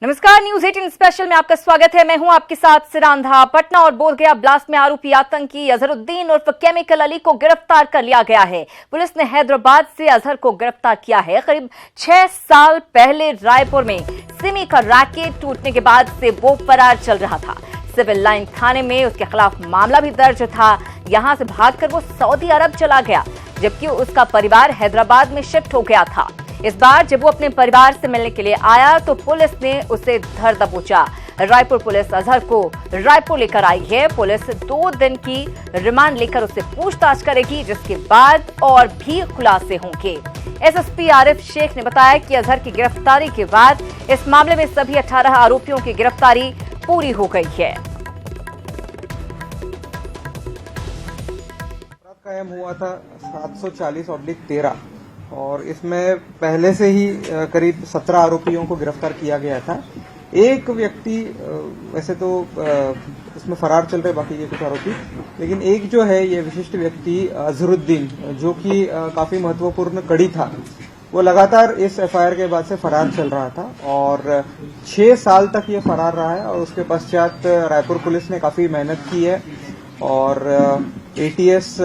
नमस्कार, news 18 special में आपका स्वागत है। मैं हूं आपके साथ सिरांधा। पटना और बोधगया ब्लास्ट में आरोपी आतंकी अजहरुद्दीन उर्फ केमिकल अली को गिरफ्तार कर लिया गया है। पुलिस ने हैदराबाद से अजहर को गिरफ्तार किया है। करीब 6 साल पहले रायपुर में सिमी का रैकेट टूटने के बाद से वो फरार चल रहा था। सिविल लाइन थाने में उसके खिलाफ मामला भी दर्ज था। यहां से भागकर वो सऊदी अरब चला गया, जबकि उसका परिवार हैदराबाद में शिफ्ट हो गया था। इस बार जब वो अपने परिवार से मिलने के लिए आया तो पुलिस ने उसे धर दबोचा। रायपुर पुलिस अजहर को रायपुर लेकर आई है। पुलिस 2 दिन की रिमांड लेकर उससे पूछताछ करेगी, जिसके बाद और भी खुलासे होंगे। एसएसपी आरिफ शेख ने बताया कि अजहर की गिरफ्तारी के बाद इस मामले में सभी 18 आरोपियों की गिरफ्तारी पूरी हो गई है। कायम हुआ था 740/13 और इसमें पहले से ही करीब 17 आरोपियों को गिरफ्तार किया गया था। एक व्यक्ति वैसे तो इसमें फरार चल रहे, बाकी के कुछ आरोपी, लेकिन एक जो है ये विशिष्ट व्यक्ति अजहरुद्दीन, जो कि काफी महत्वपूर्ण कड़ी था, वो लगातार इस एफआईआर के बाद से फरार चल रहा था और 6 साल तक ये फरार रहा है। और उसके पश्चात रायपुर पुलिस ने काफी मेहनत की है और एटीएस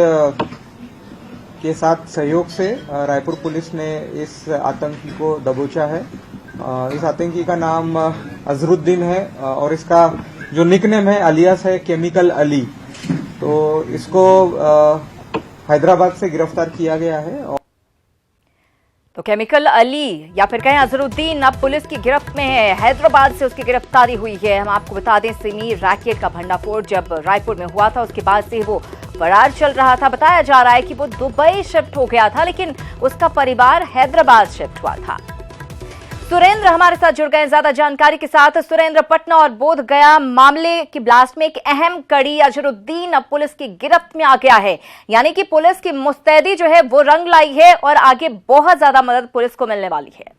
के साथ सहयोग से रायपुर पुलिस ने इस आतंकी को दबोचा है। इस आतंकी का नाम अजहरुद्दीन है और इसका जो निकनेम है अलियास है केमिकल अली। तो इसको हैदराबाद से गिरफ्तार किया गया है। तो केमिकल अली या फिर कहें अजहरुद्दीन अब पुलिस की गिरफ्त में है। हैदराबाद से उसकी गिरफ्तारी हुई है। हम आपको बता दें, सिमी रैकेट का भंडाफोड़ जब रायपुर में हुआ था, उसके बाद से वो फरार चल रहा था। बताया जा रहा है कि वो दुबई शिफ्ट हो गया था, लेकिन उसका परिवार हैदराबाद शिफ्ट हुआ था। सुरेंद्र हमारे साथ जुड़ गए ज्यादा जानकारी के साथ। सुरेंद्र, पटना और बोधगया मामले की ब्लास्ट में एक अहम कड़ी अजहरुद्दीन अब पुलिस की गिरफ्त में आ गया है, यानी कि पुलिस की मुस्तैदी जो है वो रंग लाई है और आगे बहुत ज्यादा मदद पुलिस को मिलने वाली है।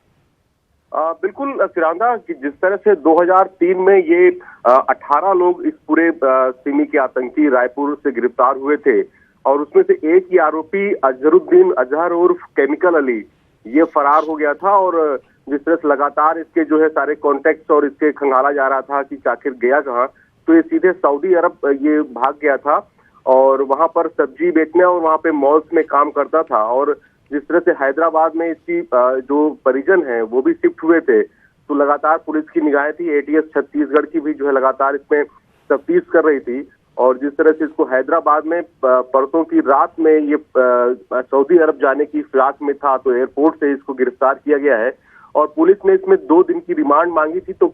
बिल्कुल सिरांधा, कि जिस तरह से 2003 में ये 18 लोग इस पूरे सिमी के आतंकी रायपुर से गिरफ्तार हुए थे और उसमें से एक ही आरोपी अजहरुद्दीन अजहर उर्फ केमिकल अली ये फरार हो गया था। और जिस तरह से लगातार इसके जो है सारे कॉन्टेक्ट्स और इसके खंगाला जा रहा था कि आखिर गया कहाँ, तो ये सीधे सऊदी अरब ये भाग गया था और वहां पर सब्जी बेचने और वहां पे मॉल्स में काम करता था। और जिस तरह से हैदराबाद में इसकी जो परिजन है वो भी शिफ्ट हुए थे, तो लगातार पुलिस की निगाहें थी। एटीएस छत्तीसगढ़ की भी जो है लगातार इसमें तफ्तीश कर रही थी। और जिस तरह से इसको हैदराबाद में परसों की रात में ये सऊदी अरब जाने की फिराक में था, तो एयरपोर्ट से इसको गिरफ्तार किया गया है। और पुलिस ने इसमें 2 दिन की रिमांड मांगी थी, तो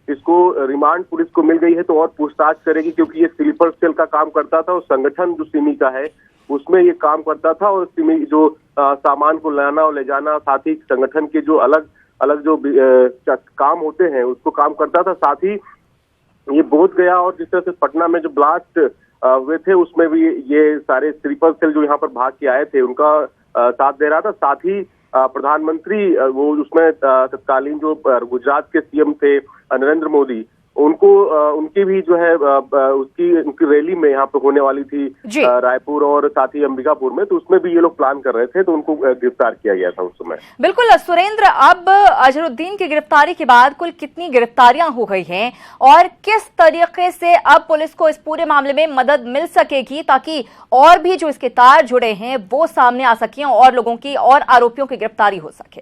इसको रिमांड पुलिस को मिल गई है, तो और पूछताछ करेगी, क्योंकि ये स्लीपर सेल का काम करता था और संगठन जो सिमी का है उसमें ये काम करता था। और सिमी जो सामान को लाना और ले जाना, साथ ही संगठन के जो अलग अलग जो काम होते हैं उसको काम करता था। साथ ही ये बोधगया और जिस तरह से पटना में जो ब्लास्ट हुए थे उसमें भी ये सारे स्लीपर सेल जो यहाँ पर भाग के आए थे उनका साथ दे रहा था। साथ ही प्रधानमंत्री वो उसमें तत्कालीन जो गुजरात के सीएम थे नरेंद्र मोदी, उनको उनकी भी जो है उनकी रैली में यहाँ पे होने वाली थी रायपुर और साथ ही अंबिकापुर में, तो उसमें भी ये लोग प्लान कर रहे थे, तो उनको गिरफ्तार किया गया था उस समय। बिल्कुल सुरेंद्र, अब अजहरुद्दीन की गिरफ्तारी के बाद कुल कितनी गिरफ्तारियां हो गई हैं और किस तरीके से अब पुलिस को इस पूरे मामले में मदद मिल सकेगी, ताकि और भी जो इसके तार जुड़े हैं वो सामने आ सकें और लोगों की और आरोपियों की गिरफ्तारी हो सके?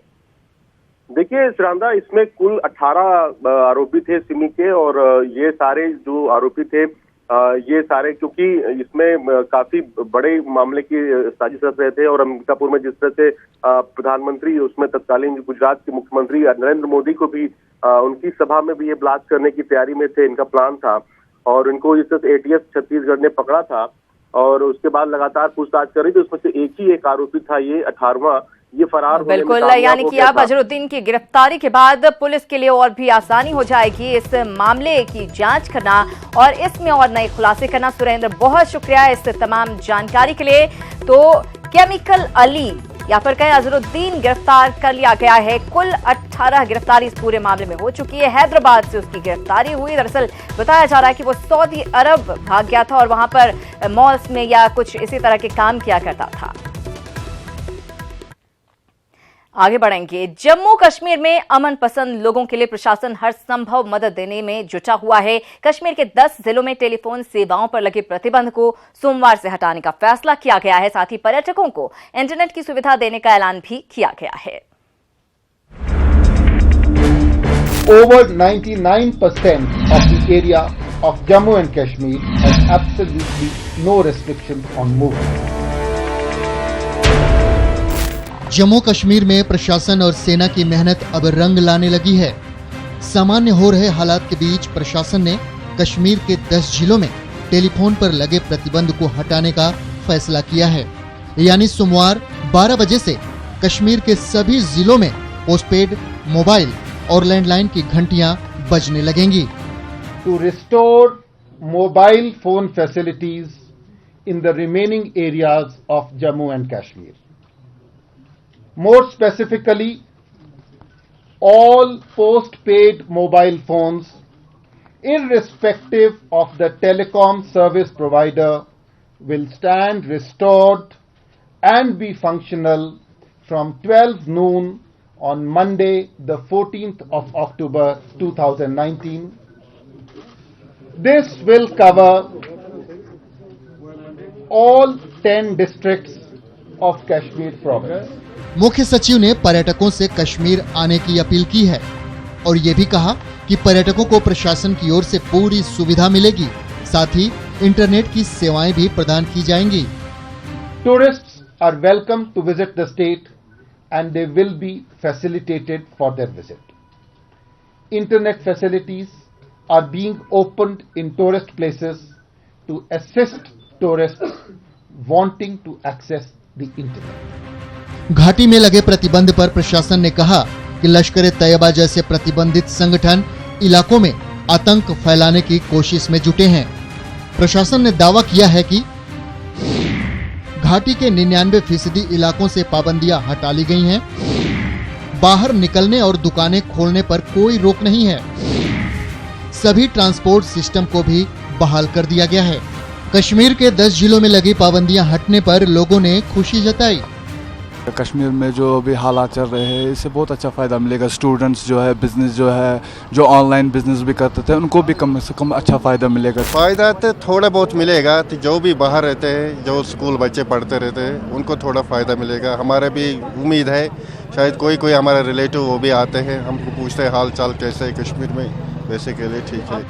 देखिए सिरांदा, इसमें कुल 18 आरोपी थे सिमी के और ये सारे जो आरोपी थे ये सारे, क्योंकि इसमें काफी बड़े मामले की साजिश रच रहे थे। और अंबिकापुर में जिस तरह से प्रधानमंत्री उसमें तत्कालीन गुजरात के मुख्यमंत्री नरेंद्र मोदी को भी उनकी सभा में भी ये ब्लास्ट करने की तैयारी में थे, इनका प्लान था। और इनको जिस तरह से एटीएस छत्तीसगढ़ ने पकड़ा था और उसके बाद लगातार पूछताछ कर रही थी, उसमें से एक आरोपी था ये 18वां, ये फरार होने में बिल्कुल, यानी कि अब अजहरुद्दीन की गिरफ्तारी के बाद पुलिस के लिए और भी आसानी हो जाएगी इस मामले की जांच करना और इसमें और नए खुलासे करना। सुरेंद्र, बहुत शुक्रिया इस तमाम जानकारी के लिए। तो केमिकल अली या फिर कहें अजहरुद्दीन गिरफ्तार कर लिया गया है। कुल 18 गिरफ्तारी इस पूरे मामले में हो चुकी है। हैदराबाद से उसकी गिरफ्तारी हुई। दरअसल बताया जा रहा है कि वो सऊदी अरब भाग गया था और वहां पर मॉल्स में या कुछ इसी तरह के काम किया करता था। आगे बढ़ेंगे। जम्मू कश्मीर में अमन पसंद लोगों के लिए प्रशासन हर संभव मदद देने में जुटा हुआ है। कश्मीर के 10 जिलों में टेलीफोन सेवाओं पर लगे प्रतिबंध को सोमवार से हटाने का फैसला किया गया है। साथ ही पर्यटकों को इंटरनेट की सुविधा देने का ऐलान भी किया गया है। Over 99% of the area of Jammu and Kashmir has absolutely no restrictions on movement. Jammu Kashmir में प्रशासन और सेना की मेहनत अब रंग लाने लगी है। सामान्य हो रहे हालात के बीच प्रशासन ने कश्मीर के 10 जिलों में टेलीफोन पर लगे प्रतिबंध को हटाने का फैसला किया है। यानी सोमवार 12 बजे से कश्मीर के सभी जिलों में पोस्टपेड मोबाइल और लैंडलाइन की घंटियां बजने लगेंगी। To restore mobile phone facilities in the remaining areas of Jammu and Kashmir. More specifically, all post-paid mobile phones, irrespective of the telecom service provider, will stand restored and be functional from 12 noon on Monday, the 14th of October 2019. This will cover all 10 districts of Kashmir province. मुख्य सचिव ने पर्यटकों से कश्मीर आने की appeal की है और ये भी कहा कि पर्यटकों को प्रशासन की ओर से पूरी सुविधा मिलेगी। साथ ही इंटरनेट की सेवाएं भी प्रदान की जाएंगी। Tourists are welcome to visit the state and they will be facilitated for their visit. Internet facilities are being opened in tourist places to assist tourists wanting to access the internet. घाटी में लगे प्रतिबंध पर प्रशासन ने कहा कि लश्कर-ए-तैयबा जैसे प्रतिबंधित संगठन इलाकों में आतंक फैलाने की कोशिश में जुटे हैं। प्रशासन ने दावा किया है कि घाटी के 99% इलाकों से पाबंदियां हटा ली गई हैं। बाहर निकलने और दुकानें खोलने पर कोई रोक नहीं है। सभी ट्रांसपोर्ट सिस्टम को भी बहाल कर दिया गया है। कश्मीर के 10 जिलों में लगी पाबंदियां हटने पर लोगों ने खुशी जताई। कश्मीर में जो अभी हालात चल रहे हैं इससे बहुत अच्छा फ़ायदा मिलेगा। स्टूडेंट्स जो है, बिजनेस जो है, जो ऑनलाइन बिजनेस भी करते थे उनको भी कम से कम अच्छा फ़ायदा मिलेगा। फ़ायदा तो थोड़ा बहुत मिलेगा। तो जो भी बाहर रहते हैं, जो स्कूल बच्चे पढ़ते रहते हैं, उनको थोड़ा फ़ायदा मिलेगा। हमारे भी उम्मीद है शायद कोई हमारा रिलेटिव वो भी आते हैं, हमको पूछते हैं हाल चाल कैसे है कश्मीर में, वैसे के लिए ठीक है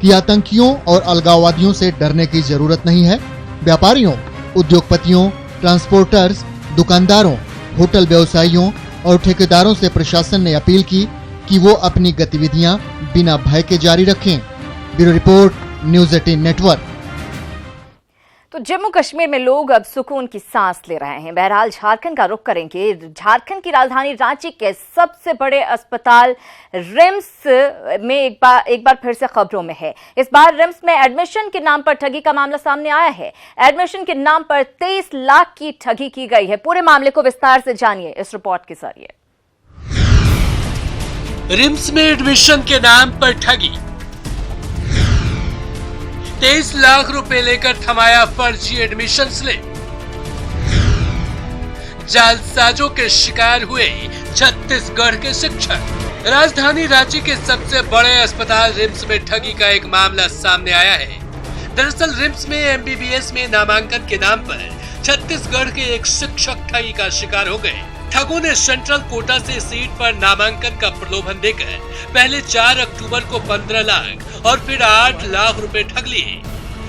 कि आतंकियों और अलगाववादियों से डरने की जरूरत नहीं है। व्यापारियों, उद्योगपतियों, ट्रांसपोर्टर्स, दुकानदारों, होटल व्यवसायियों और ठेकेदारों से प्रशासन ने अपील की कि वो अपनी गतिविधियां बिना भय के जारी रखें। Bureau report, news 18 network. तो जम्मू कश्मीर में लोग अब सुकून की सांस ले रहे हैं। बहरहाल झारखंड का रुख करेंगे। झारखंड की राजधानी रांची के सबसे बड़े अस्पताल रिम्स में एक बार फिर से खबरों में है। इस बार रिम्स में एडमिशन के नाम पर ठगी का मामला सामने आया है। एडमिशन के नाम पर 23 लाख की ठगी की गई है। पूरे मामले को विस्तार से जानिए इस रिपोर्ट के जरिए। रिम्स में एडमिशन के नाम पर ठगी, 23 लाख रुपए लेकर थमाया फर्जी एडमिशन स्लिप। जालसाजों के शिकार हुए छत्तीसगढ़ के शिक्षक। राजधानी रांची के सबसे बड़े अस्पताल रिम्स में ठगी का एक मामला सामने आया है। दरअसल रिम्स में MBBS में नामांकन के नाम पर छत्तीसगढ़ के एक शिक्षक ठगी का शिकार हो गए। ठगों ने सेंट्रल कोटा से सीट पर नामांकन का प्रलोभन देकर पहले 4 अक्टूबर को 15 लाख और फिर 8 लाख रुपए ठग लिए।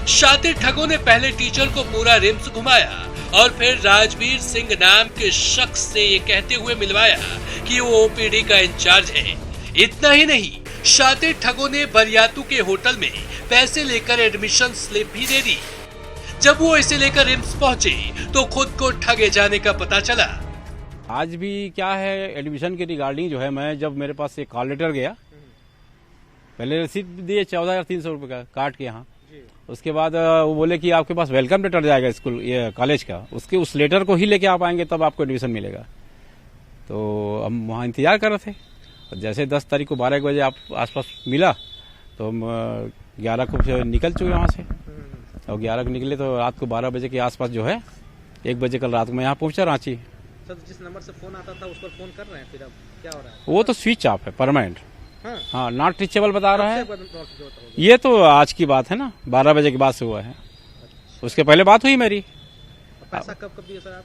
शातिर ठगों ने पहले टीचर को पूरा रिम्स घुमाया और फिर राजवीर सिंह नाम के शख्स से ये कहते हुए मिलवाया कि वो OPD का इंचार्ज है। इतना ही नहीं, शातिर ठगों ने बरियातू के होटल में पैसे लेकर एडमिशन स्लिप भी दे दी। जब वो इसे लेकर रिम्स पहुंचे तो खुद को ठगे जाने का पता चला। आज भी क्या है, एडमिशन के रिगार्डिंग जो है, मैं जब मेरे पास एक कॉल लेटर गया, पहले रसीद दिए 14,300 रुपए का काट के यहाँ। उसके बाद वो बोले कि आपके पास वेलकम लेटर जाएगा स्कूल ये कॉलेज का, उसके उस लेटर को ही लेके आप आएंगे तब आपको एडमिशन मिलेगा। तो हम वहाँ इंतजार कर रहे थे। और जैसे 10 तारीख को 12 बजे आप आसपास मिला तो हम 11 को निकल चुके वहाँ से। और 11 को निकले तो रात को 12 बजे के आसपास जो है 1 बजे कल रात को मैं यहाँ पहुँचा रांची। सर जिस नंबर से फोन आता था उस पर फोन कर रहे हैं, फिर अब क्या हो रहा है? वो तो स्विच ऑफ है परमानेंट। हाँ नॉट रीचेबल बता रहा है। कब से ये तो आज की बात है ना, 12 बजे के बाद से हुआ है। उसके पहले बात हुई मेरी। पैसा कब दिया सर आप?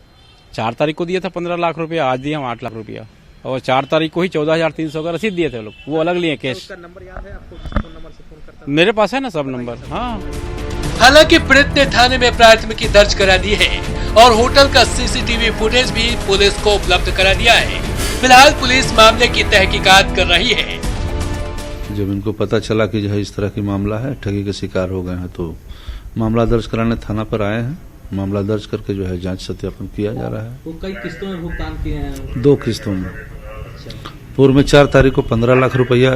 4 तारीख को दिया था 15 लाख रुपया, आज दिया हम 8 लाख रुपया, और 4 तारीख को ही 14,300 का रसीद दिए थे लोग, वो अलग लिए कैश। उसका नंबर याद है आपको, जिस फोन नंबर से फोन करता था? मेरे पास है ना सब नंबर। हाँ हालांकि पीड़ित ने थाने में प्राथमिकी दर्ज करा दी है और होटल का सीसीटीवी फुटेज भी पुलिस को उपलब्ध करा दिया है। फिलहाल पुलिस मामले की तहकीकात कर रही है। जब इनको पता चला कि जो है इस तरह की मामला है, ठगी के शिकार हो गए हैं, तो मामला दर्ज कराने थाना पर आए हैं। मामला दर्ज करके जो है जांच सत्यापन किया जा रहा है। वो कई किस्तों में भुगतान किए हैं? 2 किस्तों में। पूर्व में 4 तारीख को 15 लाख रुपया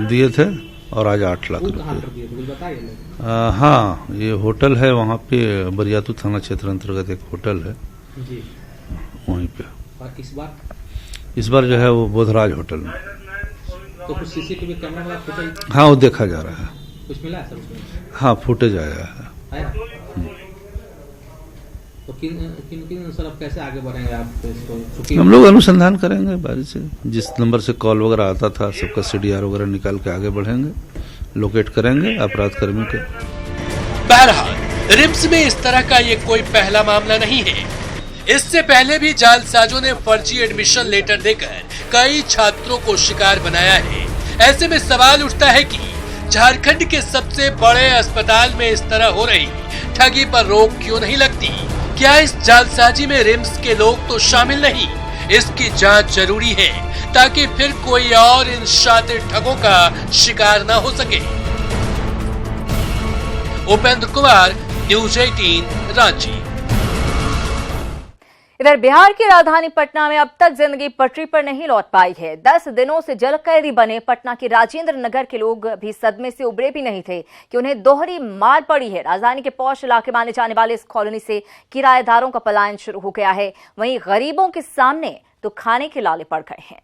दिए थे और आज 8 लाख रुपया। हाँ, ये होटल है वहाँ पे, बरियातू थाना क्षेत्र अंतर्गत एक होटल है जी, वहीं पे। और इस बार जो है वो बोधराज होटल में। तो कुछ सीसीटीवी कैमरा वाला फुटेज? हाँ, वो देखा जा रहा है। कुछ मिला है सर उसमें? हाँ, फुटेज आया है। तो किन सर अब कैसे आगे बढ़ेंगे आप इसको? हम लोग अनुसंधान करेंगे बारी से, जिस नंबर से कॉल वगैरह आता था सबका CDR वगैरह निकाल के आगे बढ़ेंगे, लोकेट करेंगे अपराध कर्मी के। बहरहाल रिम्स में इस तरह का ये कोई पहला मामला नहीं है। इससे पहले भी जालसाजों ने फर्जी एडमिशन लेटर देकर कई छात्रों को शिकार बनाया है। ऐसे में सवाल उठता है कि झारखंड के सबसे बड़े अस्पताल में इस तरह हो रही ठगी पर रोक क्यों नहीं लगती? क्या इस जालसाजी में रिम्स के लोग तो शामिल नहीं? इसकी जांच जरूरी है ताकि फिर कोई और इन शातिर ठगों का शिकार न हो सके। उपेंद्र कुमार, न्यूज 18 रांची। इधर बिहार की राजधानी पटना में अब तक जिंदगी पटरी पर नहीं लौट पाई है। 10 दिनों से जेल कैदी बने पटना के राजेंद्र नगर के लोग भी सदमे से उबरे भी नहीं थे कि उन्हें दोहरी मार पड़ी है। राजधानी के पौष इलाके माने जाने वाले इस कॉलोनी से किराएदारों का पलायन शुरू हो गया है। वहीं गरीबों के सामने तो खाने के लाले पड़ गए हैं।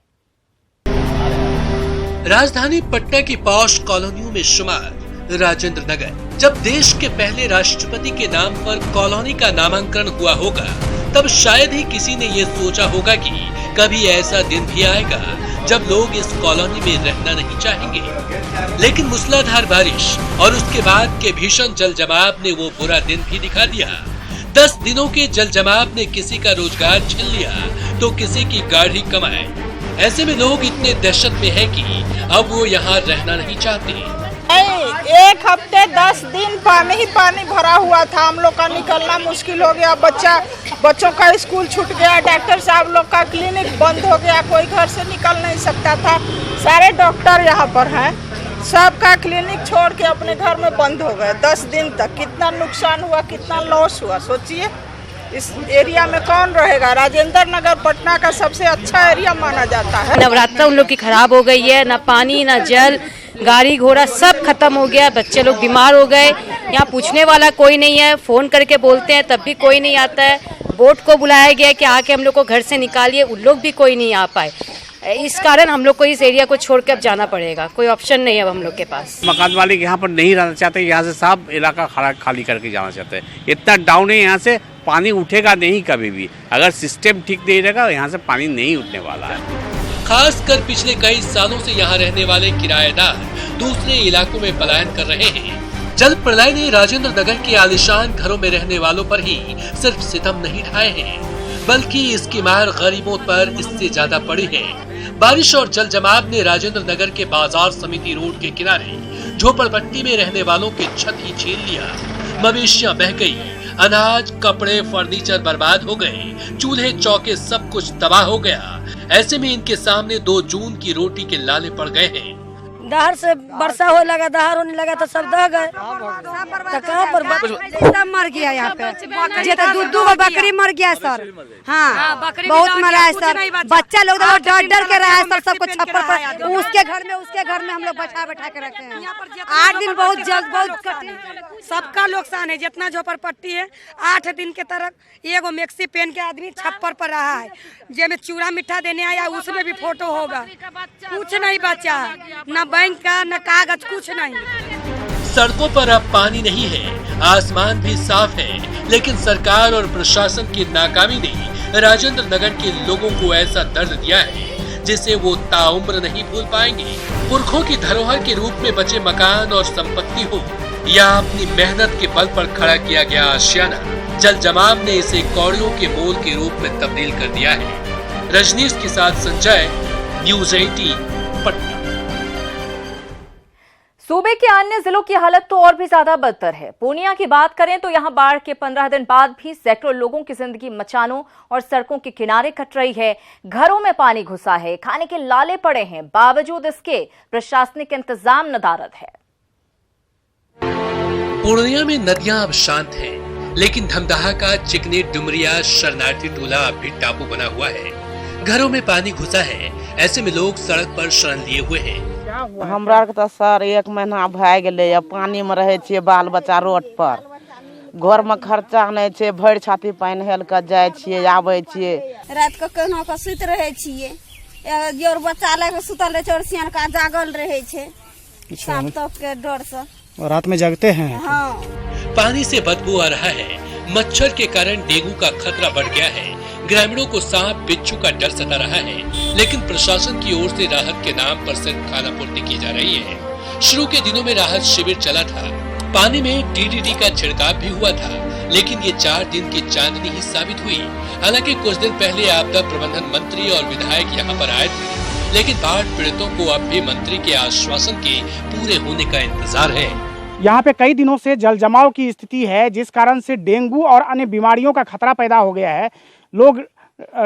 राजधानी पटना की पौष कॉलोनियों में शुमार राजेंद्र नगर। जब देश के पहले राष्ट्रपति के नाम पर कॉलोनी का नामांकन हुआ होगा, तब शायद ही किसी ने ये सोचा होगा कि कभी ऐसा दिन भी आएगा जब लोग इस कॉलोनी में रहना नहीं चाहेंगे। लेकिन मूसलाधार बारिश और उसके बाद के भीषण जल जमाव ने वो बुरा दिन भी दिखा दिया। 10 दिनों के जल जमाव ने किसी का रोजगार छीन लिया तो किसी की गाड़ी कमाए। ऐसे में लोग इतने दहशत में हैं कि अब वो यहाँ रहना नहीं चाहते। एक हफ्ते 10 दिन पानी ही पानी भरा हुआ था। हम लोग का निकलना मुश्किल हो गया। बच्चों का स्कूल छूट गया। डॉक्टर साहब लोग का क्लिनिक बंद हो गया। कोई घर से निकल नहीं सकता था। सारे डॉक्टर यहाँ पर हैं, सबका क्लिनिक छोड़ के अपने घर में बंद हो गए। 10 दिन तक कितना नुकसान हुआ, कितना लॉस हुआ, सोचिए। इस एरिया में कौन रहेगा? राजेंद्र नगर पटना का सबसे अच्छा एरिया माना जाता है। नवरात्र उन लोग की खराब हो गई है, ना पानी ना जल, गाड़ी घोड़ा सब खत्म हो गया। बच्चे लोग बीमार हो गए। यहाँ पूछने वाला कोई नहीं है। फोन करके बोलते हैं तब भी कोई नहीं आता है। बोर्ड को बुलाया गया कि आके हम लोग को घर से निकालिए, उन लोग भी कोई नहीं आ पाए। इस कारण हम लोग को इस एरिया को छोड़ के अब जाना पड़ेगा। कोई ऑप्शन नहीं है अब हम लोग के पास। मकान मालिक यहाँ पर नहीं रहना चाहते, यहाँ से साफ इलाका खाली करके जाना चाहते हैं। इतना डाउन है, यहाँ से पानी उठेगा नहीं कभी भी। अगर सिस्टम ठीक नहीं रहेगा यहाँ से पानी नहीं उठने वाला है। खासकर पिछले कई सालों से यहाँ रहने वाले किराएदार दूसरे इलाकों में पलायन कर रहे हैं। जल प्रलय ने राजेंद्र नगर के आलीशान घरों में रहने वालों पर ही सिर्फ सितम नहीं ढाए हैं, बल्कि इसकी मार गरीबों पर इससे ज्यादा पड़ी है। बारिश और जल जमाव ने राजेंद्र नगर के बाजार समिति रोड के किनारे झोपड़पट्टी में रहने वालों के छत ही छीन लिया। मवेशियां बह गई, अनाज, कपड़े, फर्नीचर बर्बाद हो गए, चूल्हे चौके सब कुछ तबाह हो गया। ऐसे में इनके सामने 2 जून की रोटी के लाले पड़ गए हैं। दहर से वर्षा होने लगा, दहर होने लगा तो सब दह गए। तो कहाँ पर सब मर गया यहाँ पे। दूध बकरी मर गया सर। हाँ, बहुत मरा है सर। बच्चा लोग डर डर के रहा है सर। सबको छप्पर पर उसके घर में हम लोग बैठा के रखे हैं। 8 दिन बहुत सबका नुकसान है। जितना झोपड़पट्टी है 8 दिन के तरफ एगो मैक्सी पहन के आदमी छप्पर पर रहा है। जेमे चूड़ा मिठा देने आया उसमें भी फोटो होगा। कुछ नहीं बचा, न बैंक का न कागज, कुछ नहीं। सड़कों पर अब पानी नहीं है, आसमान भी साफ है, लेकिन सरकार और प्रशासन की नाकामी ने राजेंद्र नगर के लोगों को ऐसा दर्द दिया है जिसे वो ताउम्र नहीं भूल पाएंगे। पुरखों की धरोहर के रूप में बचे मकान और संपत्ति हो या अपनी मेहनत के बल पर खड़ा किया गया आशियाना, जल जमाव ने इसे कौड़ियों के मोल के रूप में तब्दील कर दिया है। रजनीश के साथ संजय, न्यूज़ 18 पटना। सूबे के अन्य जिलों की हालत तो और भी ज्यादा बदतर है। पूर्णिया की बात करें तो यहां बाढ़ के 15 दिन बाद भी सैकड़ों लोगों की जिंदगी मचानों और सड़कों के किनारे कट रही है। घरों में पानी घुसा है, खाने के लाले पड़े हैं, बावजूद इसके प्रशासनिक इंतजाम नदारद है। पूर्णिया में नदियां अब शांत हैं, लेकिन धमदाहा का चिकनी डुमरिया शरणार्थी टोला अब भी टापू बना हुआ है। घरों में पानी घुसा है, ऐसे में लोग सड़क पर शरण लिए हुए हैं। हमरा के तो सर 1 महीना भए गेले, पानी में रहे छिए, बाल बच्चा रोड पर, घर में खर्चा नहीं छे, भर छाती पानी हेल के जाय छिए, आबै छिए। रात के केना के सुत रहे छिए, जोर बच्चा ले के सुतल रहे छै और सियान का जागल रहे छै, सांप तक के डर से रात में जागते हैं। हाँ। पानी से बदबू आ रहा है, मच्छर के कारण डेंगू का खतरा बढ़ गया है। ग्रामीणों को सांप बिच्छू का डर सता रहा है, लेकिन प्रशासन की ओर से राहत के नाम पर सिर्फ खानापूर्ति की जा रही है। शुरू के दिनों में राहत शिविर चला था, पानी में DDT का छिड़काव भी हुआ था, लेकिन ये 4 दिन की चांदनी ही साबित हुई। हालांकि कुछ दिन पहले आपदा प्रबंधन मंत्री और विधायक यहाँ पर आए थे, लेकिन बाढ़ पीड़ितों को अब भी मंत्री के आश्वासन के पूरे होने का इंतजार है। यहाँ पे कई दिनों से जल जमाव की स्थिति है, जिस कारण से डेंगू और अन्य बीमारियों का खतरा पैदा हो गया है। लोग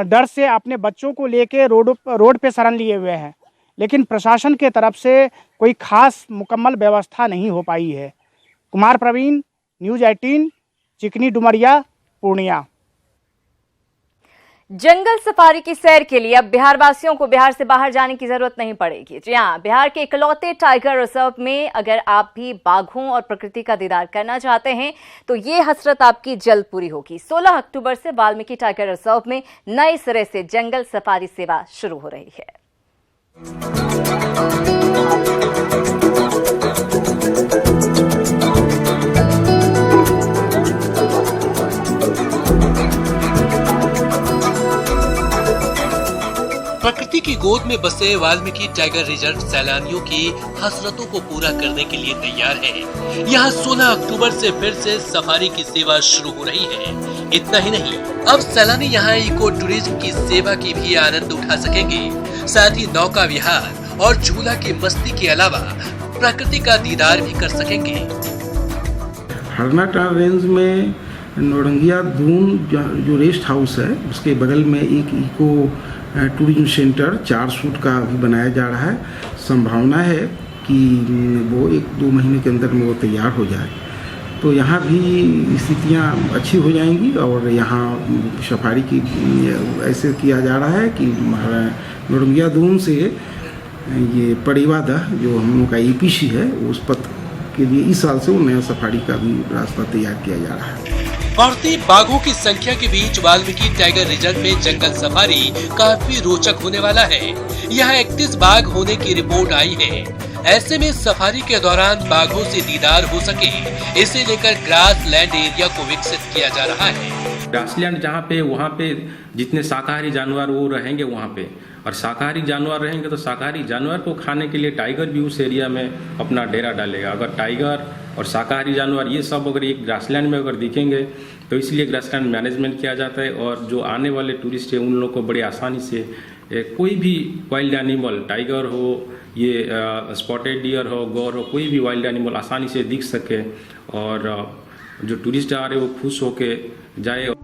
डर से अपने बच्चों को लेके रोड पे शरण लिए हुए हैं, लेकिन प्रशासन के तरफ से कोई खास मुकम्मल व्यवस्था नहीं हो पाई है। कुमार प्रवीण, न्यूज़ 18, चिकनी डुमरिया, पूर्णिया। जंगल सफारी की सैर के लिए अब बिहार वासियों को बिहार से बाहर जाने की जरूरत नहीं पड़ेगी। जी हां, बिहार के इकलौते टाइगर रिजर्व में अगर आप भी बाघों और प्रकृति का दीदार करना चाहते हैं तो ये हसरत आपकी जल्द पूरी होगी। 16 अक्टूबर से वाल्मीकि टाइगर रिजर्व में नए सिरे से जंगल सफारी सेवा शुरू हो रही है। प्रकृति की गोद में बसे वाल्मीकि टाइगर रिजर्व सैलानियों की हसरतों को पूरा करने के लिए तैयार है। यहाँ 16 अक्टूबर से फिर से सफारी की सेवा शुरू हो रही है। इतना ही नहीं, अब सैलानी यहाँ इको टूरिज्म की सेवा की भी आनंद उठा सकेंगे। साथ ही नौका विहार और झूला की मस्ती के अलावा प्रकृति का दीदार भी कर सकेंगे। हरनाटा रेंज में नौरंगिया दून जो रेस्ट हाउस है, उसके बगल में एक इको टूरिज्म सेंटर 4 फुट का भी बनाया जा रहा है। संभावना है कि वो 1-2 महीने के अंदर में वो तैयार हो जाए, तो यहाँ भी स्थितियाँ अच्छी हो जाएंगी। और यहाँ सफारी की ऐसे किया जा रहा है कि नौरंगिया दून से ये परिवादह जो हम लोग का EPC है, उस पथ के लिए इस साल से वो नया सफारी का भी रास्ता तैयार किया जा रहा है। बढ़ती बाघों की संख्या के बीच वाल्मीकि टाइगर रिजर्व में जंगल सफारी काफी रोचक होने वाला है। यहाँ 31 बाघ होने की रिपोर्ट आई है। ऐसे में सफारी के दौरान बाघों से दीदार हो सके, इसे लेकर ग्रास लैंड एरिया को विकसित किया जा रहा है। ग्रासलैंड जहाँ पे, वहाँ पे जितने शाकाहारी जानवर वो रहेंगे वहाँ पे, और शाकाहारी जानवर रहेंगे तो शाकाहारी जानवर को खाने के लिए टाइगर भी उस एरिया में अपना डेरा डालेगा। अगर टाइगर और शाकाहारी जानवर ये सब अगर एक ग्रासलैंड में अगर दिखेंगे तो इसलिए ग्रासलैंड मैनेजमेंट किया जाता है। और जो आने वाले टूरिस्ट हैं उन लोग को बड़ी आसानी से कोई भी वाइल्ड एनिमल, टाइगर हो, ये स्पॉटेड डियर हो, गौर हो, कोई भी वाइल्ड एनिमल आसानी से दिख सके और जो टूरिस्ट आ रहे हैं वो खुश होके जाए।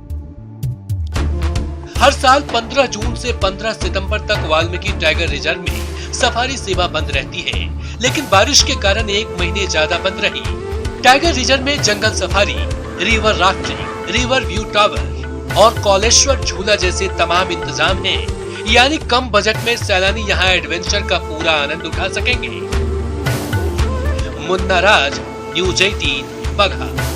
हर साल 15 जून से 15 सितंबर तक वाल्मीकि टाइगर रिजर्व में सफारी सेवा बंद रहती है, लेकिन बारिश के कारण 1 महीने ज्यादा बंद रही। टाइगर रिजर्व में जंगल safari, river rafting, river view tower और कौलेश्वर झूला जैसे तमाम इंतजाम हैं, यानी कम बजट में सैलानी यहाँ एडवेंचर का पूरा आनंद उठा सकेंगे। मुन्ना राज, न्यूज़ 18, बगहा।